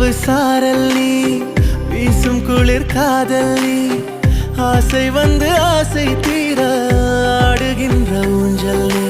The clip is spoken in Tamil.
இரவு சாரல் நீ வீசும் குளிர் காதல் நீ ஆசை வந்து ஆசை தீர ஆடுகின்ற ஊஞ்சல் நீ